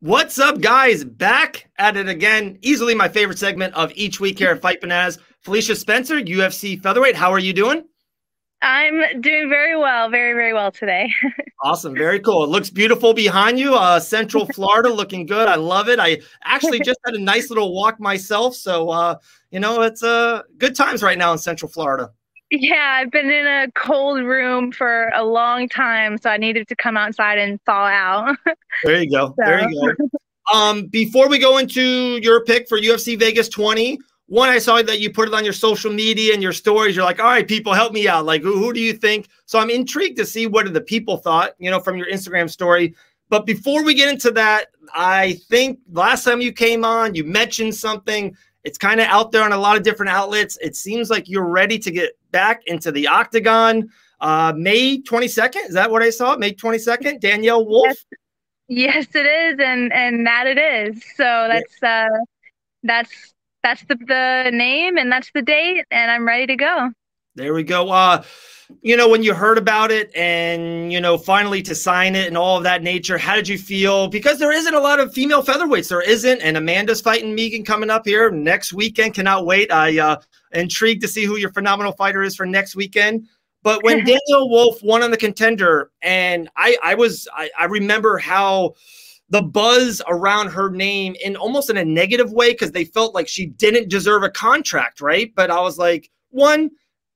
What's up, guys? Back at it again. Easily my favorite segment of each week here at Fight Bananas. Felicia Spencer, UFC featherweight. How are you doing? I'm doing very well, very, very well today. Awesome. Very cool. It looks beautiful behind you. Central Florida looking good. I love it. I actually just had a nice little walk myself. So, it's good times right now in Central Florida. Yeah, I've been in a cold room for a long time, so I needed to come outside and thaw out. There you go. There So, you go. Before we go into your pick for UFC Vegas 20, one, I saw that you put it on your social media and your stories. You're like, all right, people, help me out. Like, who do you think? So I'm intrigued to see what the people thought, from your Instagram story. But before we get into that, I think last time you came on, you mentioned something. It's kind of out there on a lot of different outlets. It seems like you're ready to get back into the octagon. May 22nd, is that what I saw? May 22nd, Danielle Wolf. yes, it is, and that it is. So that's the name and that's the date, and I'm ready to go. There we go. When you heard about it and, finally to sign it and all of that nature, how did you feel? Because there isn't a lot of female featherweights. There isn't. And Amanda's fighting Megan coming up here next weekend. Cannot wait. Intrigued to see who your phenomenal fighter is for next weekend. But when Danielle Wolf won on the Contender, and I remember how the buzz around her name in almost in a negative way, because they felt like she didn't deserve a contract, right? But I was like, one,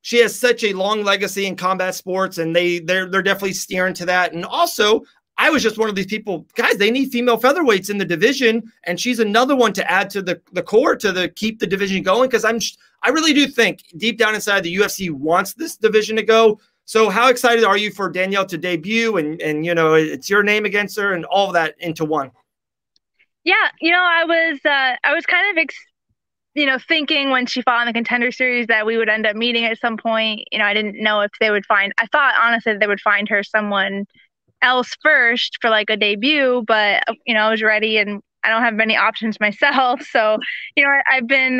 she has such a long legacy in combat sports, and they're definitely steering to that. And also, I was just one of these people, guys, they need female featherweights in the division, and she's another one to add to the core to keep the division going, because I really do think deep down inside the UFC wants this division to go. So how excited are you for Danielle to debut and it's your name against her and all of that into one? Yeah, I was kind of thinking when she fought in the Contender Series that we would end up meeting at some point. I didn't know if they would I thought honestly that they would find her someone else first for like a debut, but I was ready and I don't have many options myself. So, I've been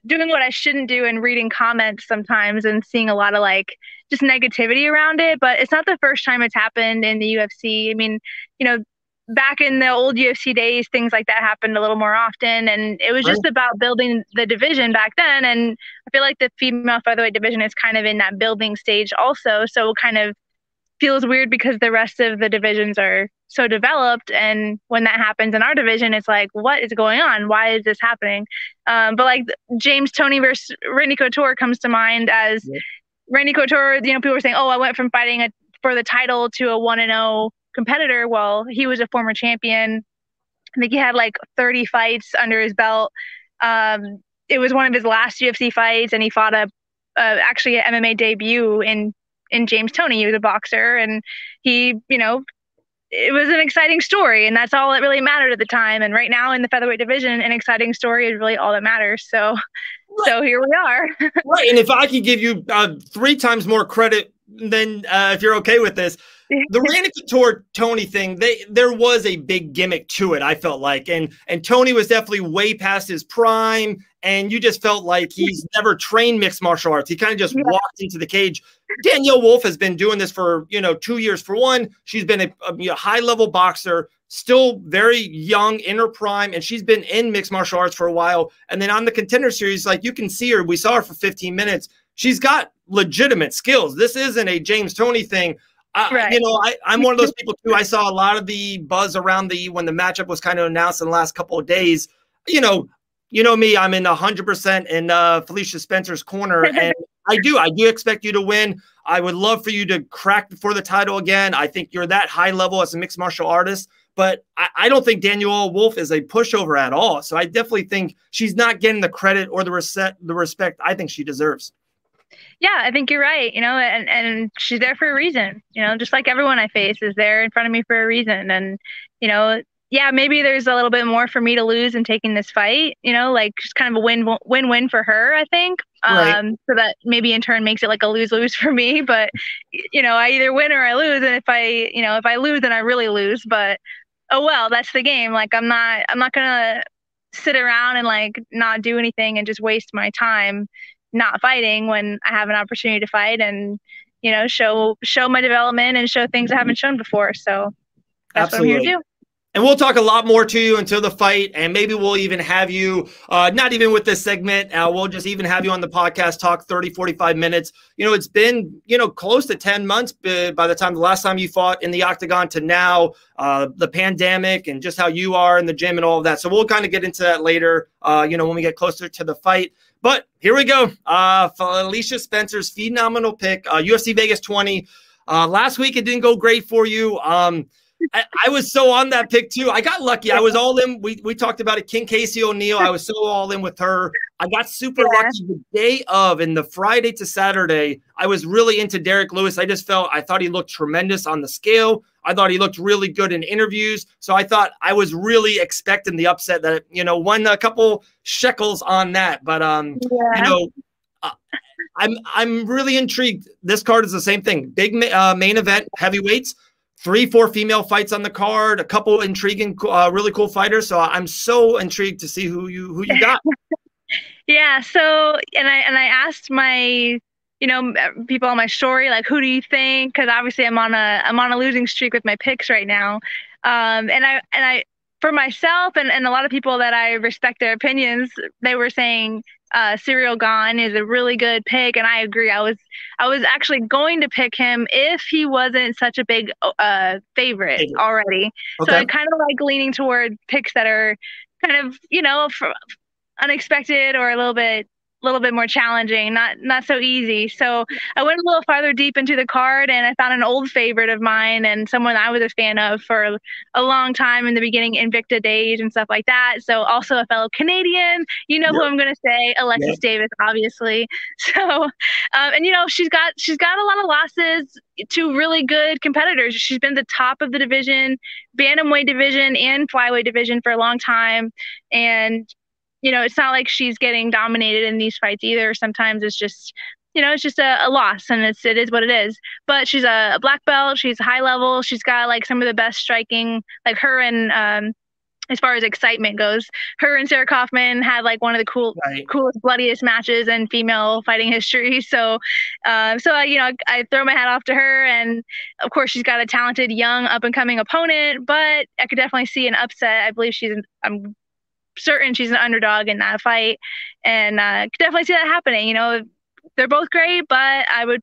doing what I shouldn't do and reading comments sometimes and seeing a lot of like just negativity around it. But it's not the first time it's happened in the UFC. I mean, back in the old UFC days, things like that happened a little more often. And it was just about building the division back then. And I feel like the female featherweight division is kind of in that building stage also. So it kind of feels weird because the rest of the divisions are so developed. And when that happens in our division, it's like, what is going on? Why is this happening? But like James Toney versus Randy Couture comes to mind as Randy Couture, people were saying, oh, I went from fighting for the title to a 1-0 competitor. Well, he was a former champion. I think he had like 30 fights under his belt. It was one of his last UFC fights, and he fought actually an MMA debut in James Toney. He was a boxer, and he, it was an exciting story, and that's all that really mattered at the time. And right now in the featherweight division, an exciting story is really all that matters. So here we are. Right. And if I could give you 3 times more credit than if you're okay with this, the Randy Couture Toney thing, there was a big gimmick to it, I felt like. And Toney was definitely way past his prime, and you just felt like he's never trained mixed martial arts. He kind of just walked into the cage. Danielle Wolf has been doing this for, 2 years. For one, she's been a high-level boxer, still very young, in her prime, and she's been in mixed martial arts for a while. And then on the Contender Series, like, you can see her. We saw her for 15 minutes. She's got legitimate skills. This isn't a James Toney thing. Right. I'm one of those people too. I saw a lot of the buzz around when the matchup was kind of announced in the last couple of days. You know me, I'm in 100% in Felicia Spencer's corner, and I do expect you to win. I would love for you to crack for the title again. I think you're that high level as a mixed martial artist, but I don't think Danielle Wolf is a pushover at all. So I definitely think she's not getting the credit or the respect I think she deserves. Yeah, I think you're right, and she's there for a reason, just like everyone I face is there in front of me for a reason. And, yeah, maybe there's a little bit more for me to lose in taking this fight, like just kind of a win-win for her, I think. Right. So that maybe in turn makes it like a lose-lose for me. But, I either win or I lose. And if I lose, then I really lose. But, oh, well, that's the game. Like, I'm not going to sit around and like not do anything and just waste my time not fighting when I have an opportunity to fight and, show my development and show things I haven't shown before. So that's what I'm here to do. And we'll talk a lot more to you until the fight, and maybe we'll even have you, not even with this segment, we'll just even have you on the podcast, talk 30, 45 minutes. It's been, close to 10 months by the time the last time you fought in the octagon to now, the pandemic and just how you are in the gym and all of that. So we'll kind of get into that later, when we get closer to the fight. But here we go. Felicia Spencer's phenomenal pick, UFC Vegas 20. Last week, it didn't go great for you. I was so on that pick too. I got lucky. I was all in. We talked about it. King Casey O'Neill. I was so all in with her. I got super lucky the day of, and the Friday to Saturday, I was really into Derek Lewis. I thought he looked tremendous on the scale. I thought he looked really good in interviews. So I thought I was really expecting the upset that, won a couple shekels on that. But, I'm really intrigued. This card is the same thing. Big main event, heavyweights. 3-4 female fights on the card, a couple intriguing, really cool fighters. So I'm so intrigued to see who you got. Yeah. So, and I asked my, people on my story, like, who do you think? Because obviously I'm on a losing streak with my picks right now. And I for myself and a lot of people that I respect their opinions, they were saying Cyril Gahn is a really good pick, and I agree. I was actually going to pick him if he wasn't such a big favorite already. Okay. So I kind of like leaning toward picks that are kind of unexpected or a little bit more challenging, not so easy. So I went a little farther deep into the card, and I found an old favorite of mine and someone I was a fan of for a long time in the beginning, Invicta days and stuff like that. So also a fellow Canadian, who I'm going to say, Alexis Davis, obviously. So, and she's got a lot of losses to really good competitors. She's been the top of the division, bantamweight division and flyweight division for a long time. And it's not like she's getting dominated in these fights either. Sometimes it's just, it's just a loss, and it is what it is. But she's a black belt. She's high level. She's got like some of the best striking, like her and as far as excitement goes, her and Sarah Kaufman had like one of the coolest, bloodiest matches in female fighting history. So, I throw my hat off to her. And of course, she's got a talented, young, up and coming opponent, but I could definitely see an upset. I believe I'm certain she's an underdog in that fight, and could definitely see that happening. They're both great, but I would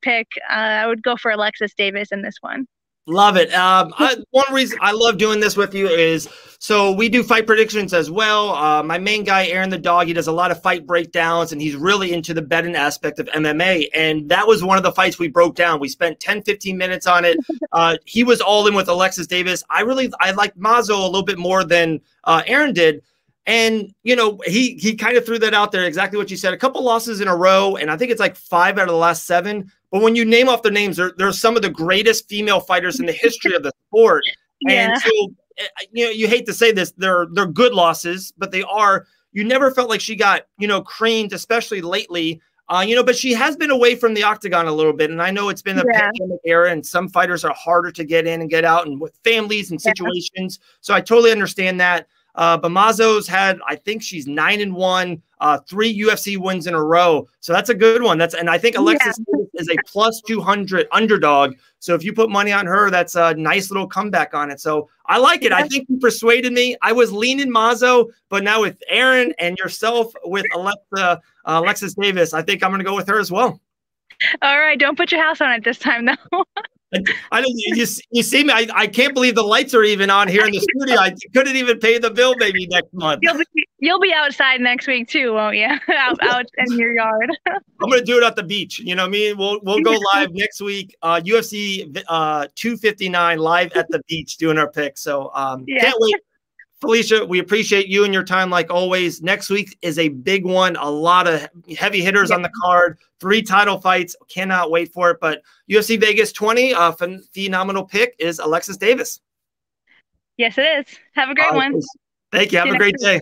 go for Alexis Davis in this one. Love it. One reason I love doing this with you is so we do fight predictions as well. My main guy, Aaron the Dog, he does a lot of fight breakdowns, and he's really into the betting aspect of MMA. And that was one of the fights we broke down. We spent 10, 15 minutes on it. He was all in with Alexis Davis. I like Mazo a little bit more than Aaron did. And, he kind of threw that out there, exactly what you said, a couple losses in a row. And I think it's like 5 out of the last 7. But when you name off their names, they're some of the greatest female fighters in the history of the sport. Yeah. And so, you hate to say this, they're good losses, but they are. You never felt like she got, creamed, especially lately. But she has been away from the octagon a little bit. And I know it's been a pandemic era, and some fighters are harder to get in and get out, and with families and situations. So I totally understand that. But Mazo's had, I think she's 9-1, 3 UFC wins in a row. So that's a good one. And I think Alexis is a plus 200 underdog. So if you put money on her, that's a nice little comeback on it. So I like it. I think you persuaded me. I was leaning Mazo, but now with Aaron and yourself with Alexis Davis, I think I'm going to go with her as well. All right. Don't put your house on it this time, though. I don't. You see me. I can't believe the lights are even on here in the studio. I couldn't even pay the bill maybe next month. You'll be outside next week too, won't you? out in your yard. I'm gonna do it at the beach. You know what I mean? We'll go live next week. UFC 259 live at the beach doing our picks. So can't wait. Felicia, we appreciate you and your time like always. Next week is a big one. A lot of heavy hitters on the card. 3 title fights. Cannot wait for it. But UFC Vegas 20, phenomenal pick is Alexis Davis. Yes, it is. Have a great one. Thank you. Have a great day.